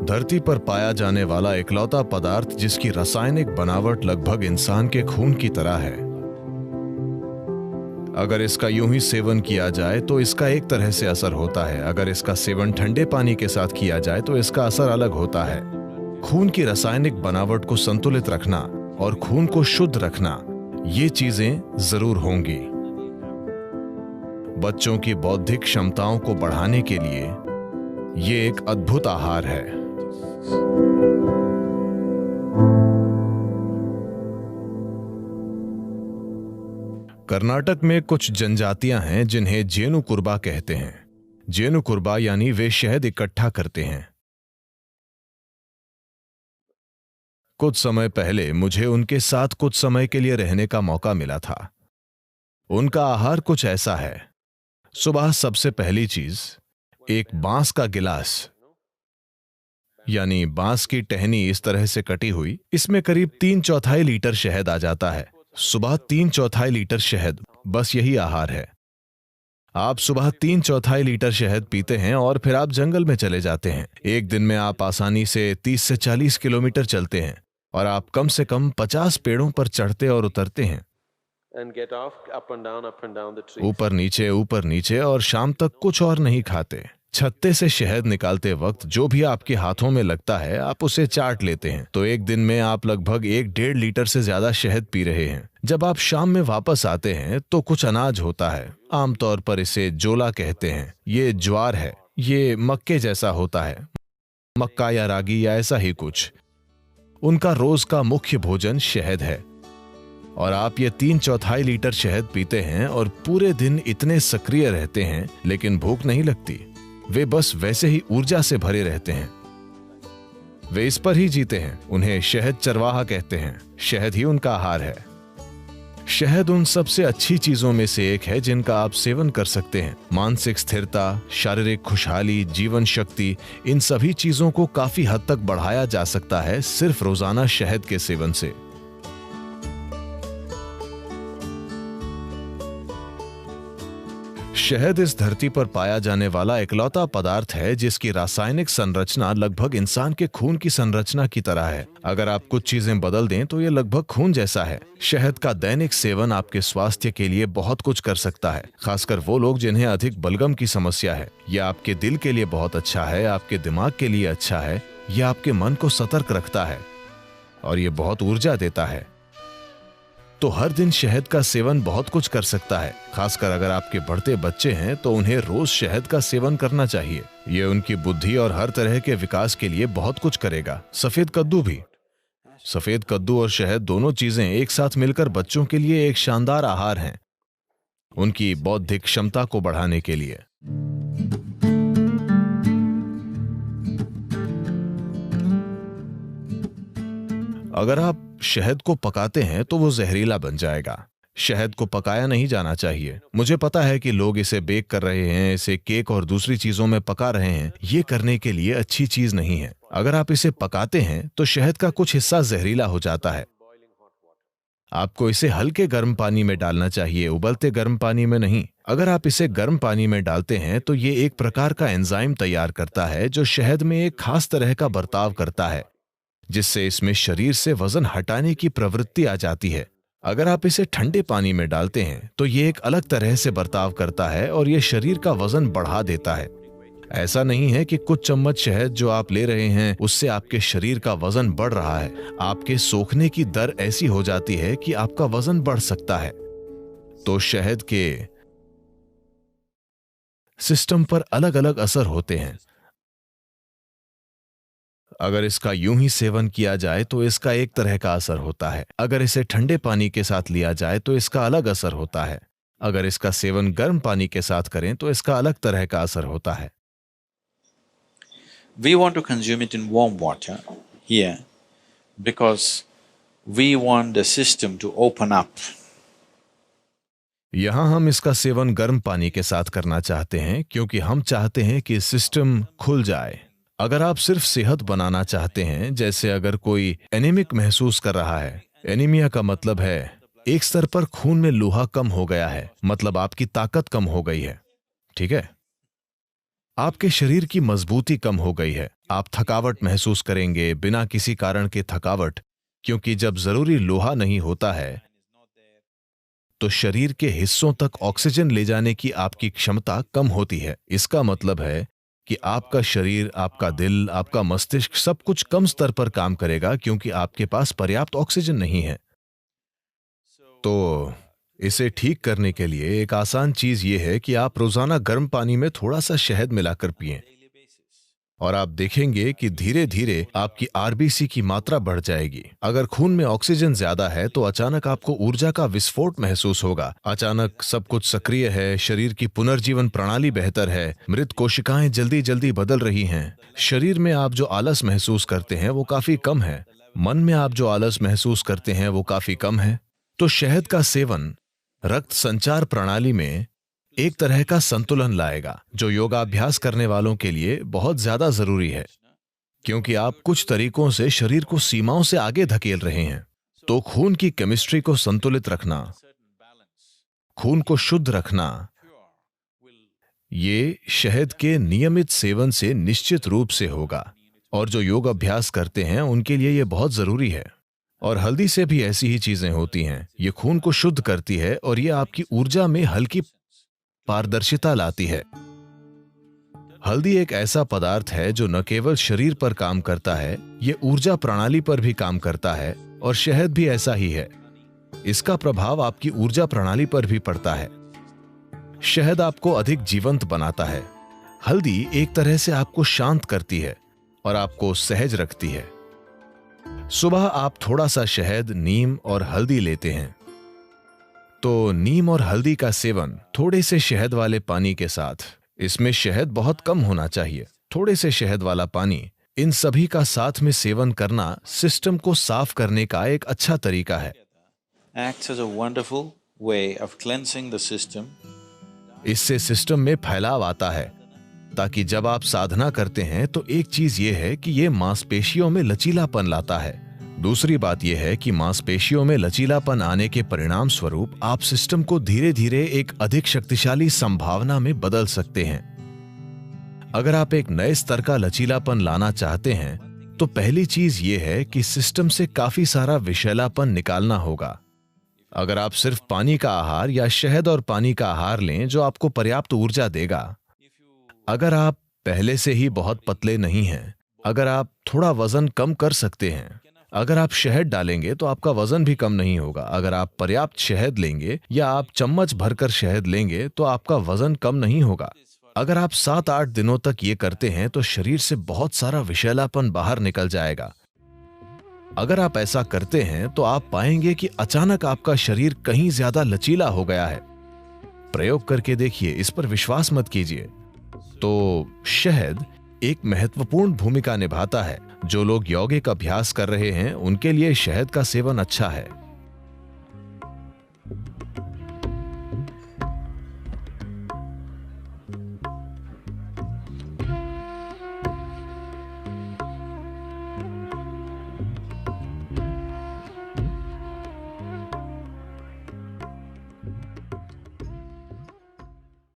धरती पर पाया जाने वाला इकलौता पदार्थ जिसकी रासायनिक बनावट लगभग इंसान के खून की तरह है। अगर इसका यूं ही सेवन किया जाए तो इसका एक तरह से असर होता है, अगर इसका सेवन ठंडे पानी के साथ किया जाए तो इसका असर अलग होता है। खून की रासायनिक बनावट को संतुलित रखना और खून को शुद्ध रखना, ये चीजें जरूर होंगी। बच्चों की बौद्धिक क्षमताओं को बढ़ाने के लिए ये एक अद्भुत आहार है। कर्नाटक में कुछ जनजातियां हैं जिन्हें जेनु कुर्बा कहते हैं। जेनु कुर्बा यानी वे शहद इकट्ठा करते हैं। कुछ समय पहले मुझे उनके साथ कुछ समय के लिए रहने का मौका मिला था। उनका आहार कुछ ऐसा है। सुबह सबसे पहली चीज एक बांस का गिलास, यानी बांस की टहनी इस तरह से कटी हुई, इसमें करीब 3/4 लीटर शहद आ जाता है। सुबह 3/4 लीटर शहद, बस यही आहार है। आप सुबह 3/4 लीटर शहद पीते हैं और फिर आप जंगल में चले जाते हैं। एक दिन में आप आसानी से 30 से 40 किलोमीटर चलते हैं और आप कम से कम 50 पेड़ों पर चढ़ते और उतरते हैं, ऊपर नीचे, और शाम तक कुछ और नहीं खाते। छत्ते से शहद निकालते वक्त जो भी आपके हाथों में लगता है आप उसे चाट लेते हैं। तो एक दिन में आप लगभग 1-1.5 लीटर से ज्यादा शहद पी रहे हैं। जब आप शाम में वापस आते हैं तो कुछ अनाज होता है, आमतौर पर इसे जोला कहते हैं। ये ज्वार है, ये मक्के जैसा होता है, मक्का या रागी या ऐसा ही कुछ। उनका रोज का मुख्य भोजन शहद है और आप ये 3/4 लीटर शहद पीते हैं और पूरे दिन इतने सक्रिय रहते हैं, लेकिन भूख नहीं लगती। वे बस वैसे ही ऊर्जा से भरे रहते हैं। वे इस पर ही जीते हैं। उन्हें शहद चरवाहा कहते हैं। शहद ही उनका आहार है। शहद उन सबसे अच्छी चीजों में से एक है जिनका आप सेवन कर सकते हैं। मानसिक स्थिरता, शारीरिक खुशहाली, जीवन शक्ति, इन सभी चीजों को काफी हद तक बढ़ाया जा सकता है सिर्फ रोजाना शहद के सेवन से। शहद इस धरती पर पाया जाने वाला इकलौता पदार्थ है जिसकी रासायनिक संरचना लगभग इंसान के खून की संरचना की तरह है। अगर आप कुछ चीजें बदल दें तो ये लगभग खून जैसा है। शहद का दैनिक सेवन आपके स्वास्थ्य के लिए बहुत कुछ कर सकता है, खासकर वो लोग जिन्हें अधिक बलगम की समस्या है। यह आपके दिल के लिए बहुत अच्छा है, आपके दिमाग के लिए अच्छा है, यह आपके मन को सतर्क रखता है और ये बहुत ऊर्जा देता है। तो हर दिन शहद का सेवन बहुत कुछ कर सकता है। खासकर अगर आपके बढ़ते बच्चे हैं तो उन्हें रोज शहद का सेवन करना चाहिए। ये उनकी बुद्धि और हर तरह के विकास के लिए बहुत कुछ करेगा। सफेद कद्दू भी। सफेद कद्दू और शहद दोनों चीजें एक साथ मिलकर बच्चों के लिए एक शानदार आहार हैं, उनकी बौद्धिक क्षमता को बढ़ाने के लिए। अगर आप शहद को पकाते हैं तो वो जहरीला बन जाएगा। शहद को पकाया नहीं जाना चाहिए। मुझे पता है कि लोग इसे बेक कर रहे हैं, इसे केक और दूसरी चीजों में पका रहे हैं। ये करने के लिए अच्छी चीज नहीं है। अगर आप इसे पकाते हैं तो शहद का कुछ हिस्सा जहरीला हो जाता है। आपको इसे हल्के गर्म पानी में डालना चाहिए, उबलते गर्म पानी में नहीं। अगर आप इसे गर्म पानी में डालते हैं तो ये एक प्रकार का एंजाइम तैयार करता है जो शहद में एक खास तरह का बर्ताव करता है, जिससे इसमें शरीर से वजन हटाने की प्रवृत्ति आ जाती है। अगर आप इसे ठंडे पानी में डालते हैं तो ये एक अलग तरह से बर्ताव करता है और ये शरीर का वजन बढ़ा देता है। ऐसा नहीं है कि कुछ चम्मच शहद जो आप ले रहे हैं उससे आपके शरीर का वजन बढ़ रहा है। आपके सोखने की दर ऐसी हो जाती है कि आपका वजन बढ़ सकता है। तो शहद के सिस्टम पर अलग अलग असर होते हैं। अगर इसका यूं ही सेवन किया जाए तो इसका एक तरह का असर होता है। अगर इसे ठंडे पानी के साथ लिया जाए तो इसका अलग असर होता है। अगर इसका सेवन गर्म पानी के साथ करें तो इसका अलग तरह का असर होता है। We want to consume it in warm water here because we want the system to open up. यहां हम इसका सेवन गर्म पानी के साथ करना चाहते हैं क्योंकि हम चाहते हैं कि सिस्टम खुल जाए। अगर आप सिर्फ सेहत बनाना चाहते हैं, जैसे अगर कोई एनीमिक महसूस कर रहा है, एनीमिया का मतलब है एक स्तर पर खून में लोहा कम हो गया है, मतलब आपकी ताकत कम हो गई है, ठीक है? आपके शरीर की मजबूती कम हो गई है। आप थकावट महसूस करेंगे, बिना किसी कारण के थकावट, क्योंकि जब जरूरी लोहा नहीं होता है तो शरीर के हिस्सों तक ऑक्सीजन ले जाने की आपकी क्षमता कम होती है। इसका मतलब है कि आपका शरीर, आपका दिल, आपका मस्तिष्क सब कुछ कम स्तर पर काम करेगा क्योंकि आपके पास पर्याप्त ऑक्सीजन नहीं है। तो इसे ठीक करने के लिए एक आसान चीज यह है कि आप रोजाना गर्म पानी में थोड़ा सा शहद मिलाकर पिएं और आप देखेंगे कि धीरे धीरे आपकी आरबीसी की मात्रा बढ़ जाएगी। अगर खून में ऑक्सीजन ज्यादा है तो अचानक आपको ऊर्जा का विस्फोट महसूस होगा। अचानक सब कुछ सक्रिय है, शरीर की पुनर्जीवन प्रणाली बेहतर है, मृत कोशिकाएं जल्दी जल्दी बदल रही हैं। शरीर में आप जो आलस महसूस करते हैं वो काफी कम है, मन में आप जो आलस महसूस करते हैं वो काफी कम है। तो शहद का सेवन रक्त संचार प्रणाली में एक तरह का संतुलन लाएगा, जो योगाभ्यास करने वालों के लिए बहुत ज्यादा जरूरी है, क्योंकि आप कुछ तरीकों से शरीर को सीमाओं से आगे धकेल रहे हैं। तो खून की केमिस्ट्री को संतुलित रखना, खून को शुद्ध रखना, ये शहद के नियमित सेवन से निश्चित रूप से होगा, और जो योग अभ्यास करते हैं उनके लिए यह बहुत जरूरी है। और हल्दी से भी ऐसी ही चीजें होती हैं। ये खून को शुद्ध करती है और ये आपकी ऊर्जा में हल्की पारदर्शिता लाती है। हल्दी एक ऐसा पदार्थ है जो न केवल शरीर पर काम करता है, ये ऊर्जा प्रणाली पर भी काम करता है, और शहद भी ऐसा ही है। इसका प्रभाव आपकी ऊर्जा प्रणाली पर भी पड़ता है। शहद आपको अधिक जीवंत बनाता है। हल्दी एक तरह से आपको शांत करती है और आपको सहज रखती है। सुबह आप थोड़ा सा शहद, नीम और हल्दी लेते हैं, तो नीम और हल्दी का सेवन थोड़े से शहद वाले पानी के साथ, इसमें शहद बहुत कम होना चाहिए, थोड़े से शहद वाला पानी, इन सभी का साथ में सेवन करना सिस्टम को साफ करने का एक अच्छा तरीका है। Acts as a wonderful way of cleansing the system. इससे सिस्टम में फैलाव आता है, ताकि जब आप साधना करते हैं तो एक चीज ये है कि ये मांसपेशियों में लचीलापन लाता है। दूसरी बात यह है कि मांसपेशियों में लचीलापन आने के परिणाम स्वरूप आप सिस्टम को धीरे धीरे एक अधिक शक्तिशाली संभावना में बदल सकते हैं। अगर आप एक नए स्तर का लचीलापन लाना चाहते हैं तो पहली चीज यह है कि सिस्टम से काफी सारा विषैलापन निकालना होगा। अगर आप सिर्फ पानी का आहार या शहद और पानी का आहार लें जो आपको पर्याप्त ऊर्जा देगा, अगर आप पहले से ही बहुत पतले नहीं हैं, अगर आप थोड़ा वजन कम कर सकते हैं, अगर आप शहद डालेंगे तो आपका वजन भी कम नहीं होगा। अगर आप पर्याप्त शहद लेंगे या आप चम्मच भरकर शहद लेंगे तो आपका वजन कम नहीं होगा। अगर आप 7-8 दिनों तक ये करते हैं तो शरीर से बहुत सारा विषैलापन बाहर निकल जाएगा। अगर आप ऐसा करते हैं तो आप पाएंगे कि अचानक आपका शरीर कहीं ज्यादा लचीला हो गया है। प्रयोग करके देखिए, इस पर विश्वास मत कीजिए। तो शहद एक महत्वपूर्ण भूमिका निभाता है। जो लोग यौगिक अभ्यास कर रहे हैं उनके लिए शहद का सेवन अच्छा है।